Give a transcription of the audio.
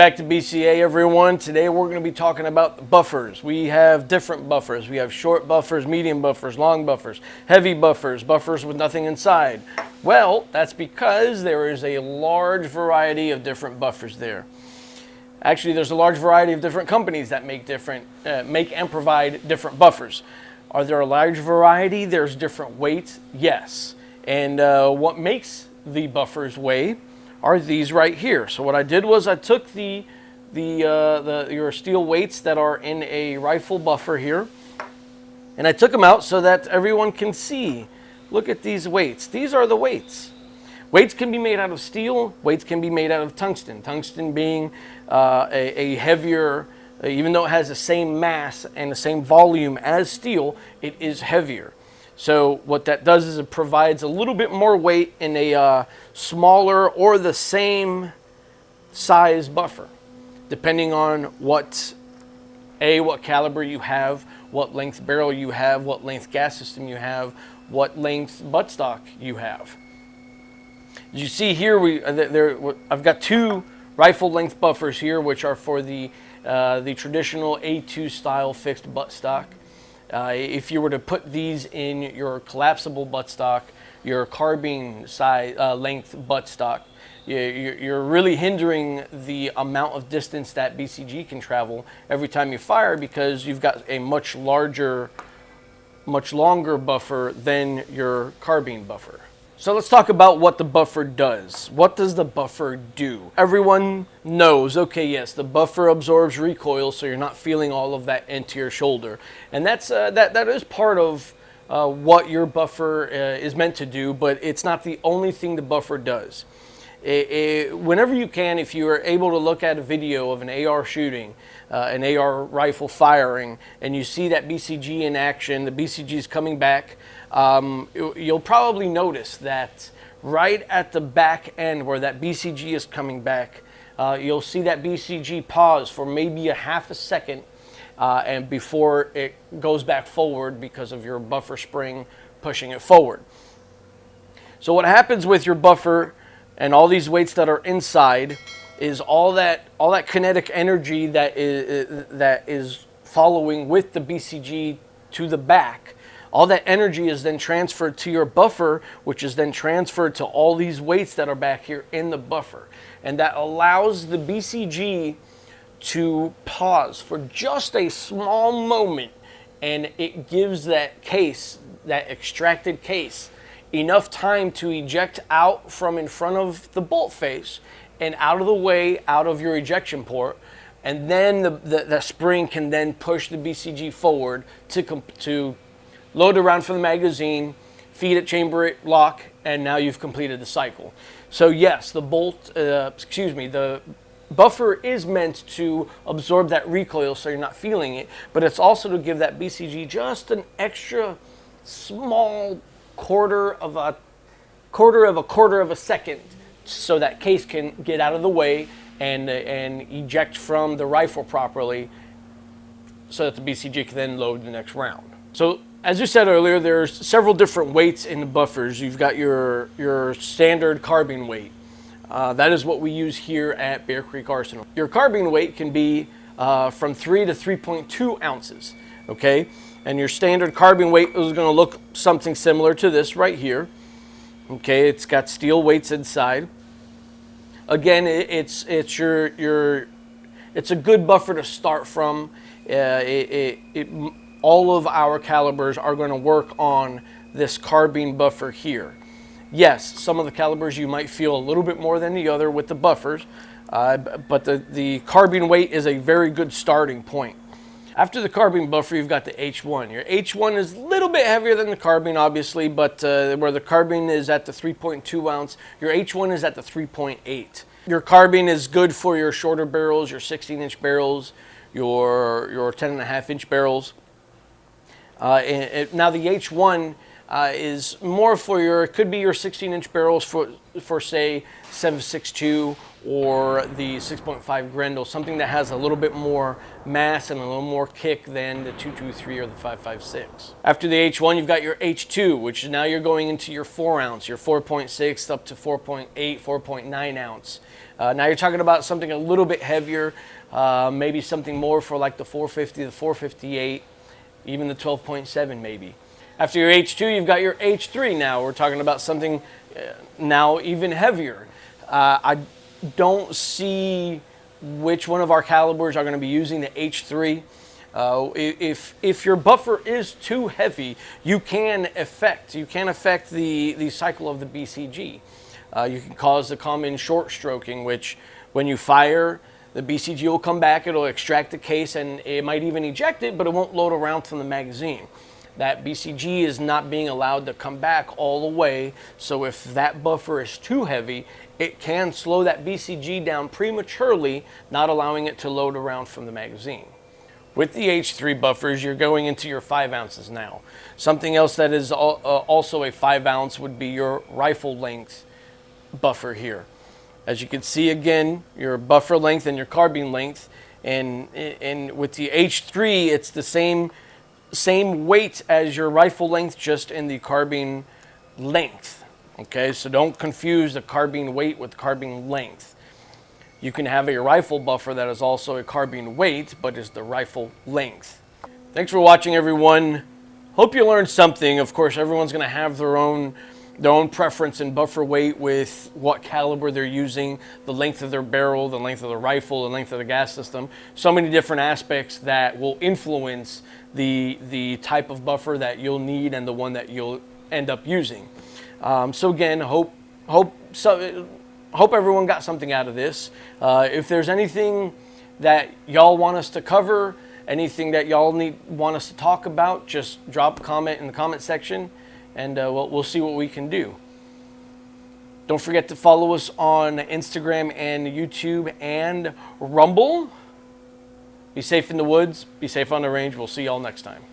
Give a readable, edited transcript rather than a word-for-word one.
back to BCA, everyone. Today we're going to be talking about the buffers. We have different buffers. We have short buffers, medium buffers, long buffers, heavy buffers, buffers with nothing inside. Well, that's because there is a large variety of different buffers there. Actually, there's a large variety of different companies that make and provide different buffers. Are there a large variety? There's different weights, yes. And what makes the buffers weigh are these right here. So what I did was I took your steel weights that are in a rifle buffer here, and I took them out so that everyone can see. Look at these weights. These are the weights. Weights can be made out of steel. Weights can be made out of tungsten. Tungsten being a heavier, even though it has the same mass and the same volume as steel, it is heavier. So what that does is it provides a little bit more weight in a smaller or the same size buffer, depending on what caliber you have, what length barrel you have, what length gas system you have, what length buttstock you have. As you see here, I've got two rifle length buffers here, which are for the traditional A2 style fixed buttstock. If you were to put these in your collapsible buttstock, your carbine size length buttstock, you're really hindering the amount of distance that BCG can travel every time you fire, because you've got a much longer buffer than your carbine buffer. So let's talk about what the buffer does. What does the buffer do? Everyone knows, okay, yes, the buffer absorbs recoil, so you're not feeling all of that into your shoulder. And that is part of what your buffer is meant to do, but it's not the only thing the buffer does. Whenever you can, if you are able to look at a video of an AR shooting, an AR rifle firing, and you see that BCG in action, the BCG is coming back, you'll probably notice that right at the back end where that BCG is coming back, you'll see that BCG pause for maybe a half a second and before it goes back forward because of your buffer spring pushing it forward. So what happens with your buffer and all these weights that are inside is all that kinetic energy that is following with the BCG to the back. All that energy is then transferred to your buffer, which is then transferred to all these weights that are back here in the buffer. And that allows the BCG to pause for just a small moment, and it gives that case, that extracted case, enough time to eject out from in front of the bolt face and out of the way, out of your ejection port, and then the spring can then push the BCG forward to load a round from the magazine, feed it, chamber it, lock, and now you've completed the cycle. So yes, the buffer is meant to absorb that recoil so you're not feeling it, but it's also to give that BCG just an extra small quarter of a second so that case can get out of the way and eject from the rifle properly so that the BCG can then load the next round. So as you said earlier, there's several different weights in the buffers. You've got your standard carbine weight. That is what we use here at Bear Creek Arsenal. Your carbine weight can be from 3 to 3.2 ounces, okay? And your standard carbine weight is going to look something similar to this right here. Okay, it's got steel weights inside. Again, it's a good buffer to start from. All of our calibers are going to work on this carbine buffer here. Yes, some of the calibers you might feel a little bit more than the other with the buffers, but the carbine weight is a very good starting point. After the carbine buffer, you've got the H1. Your H1 is a little bit heavier than the carbine, obviously, but where the carbine is at the 3.2 ounce, your H1 is at the 3.8. Your carbine is good for your shorter barrels, your 16-inch barrels, your 10.5-inch barrels. Now the H1 is more for your, it could be your 16-inch barrels for say 7.62 or the 6.5 Grendel, something that has a little bit more mass and a little more kick than the 223 or the 5.56. After the H1, you've got your H2, which is now you're going into your 4 ounce, your 4.6 up to 4.8, 4.9 ounce. Now you're talking about something a little bit heavier, maybe something more for like the 450, the 458, even the 12.7 maybe. After your H2, you've got your H3 now. We're talking about something now even heavier. I don't see which one of our calibers are going to be using the H3. If your buffer is too heavy, you can affect the cycle of the BCG. You can cause the common short stroking, which when you fire, the BCG will come back, it'll extract the case, and it might even eject it, but it won't load a round from the magazine. That BCG is not being allowed to come back all the way, so if that buffer is too heavy, it can slow that BCG down prematurely, not allowing it to load a round from the magazine. With the H3 buffers, you're going into your 5 ounces now. Something else that is also a 5 ounce would be your rifle length buffer here. As you can see, again, your buffer length and your carbine length, and with the H3, it's the same weight as your rifle length, just in the carbine length. Okay, so don't confuse the carbine weight with carbine length. You can have a rifle buffer that is also a carbine weight, but is the rifle length. Thanks for watching, everyone. Hope you learned something. Of course, everyone's going to have their own preference in buffer weight with what caliber they're using, the length of their barrel, the length of the rifle, the length of the gas system. So many different aspects that will influence the type of buffer that you'll need and the one that you'll end up using. So again, hope everyone got something out of this. If there's anything that y'all want us to cover, anything that y'all want us to talk about, just drop a comment in the comment section, and we'll see what we can do. Don't forget to follow us on Instagram and YouTube and Rumble. Be safe in the woods. Be safe on the range. We'll see y'all next time.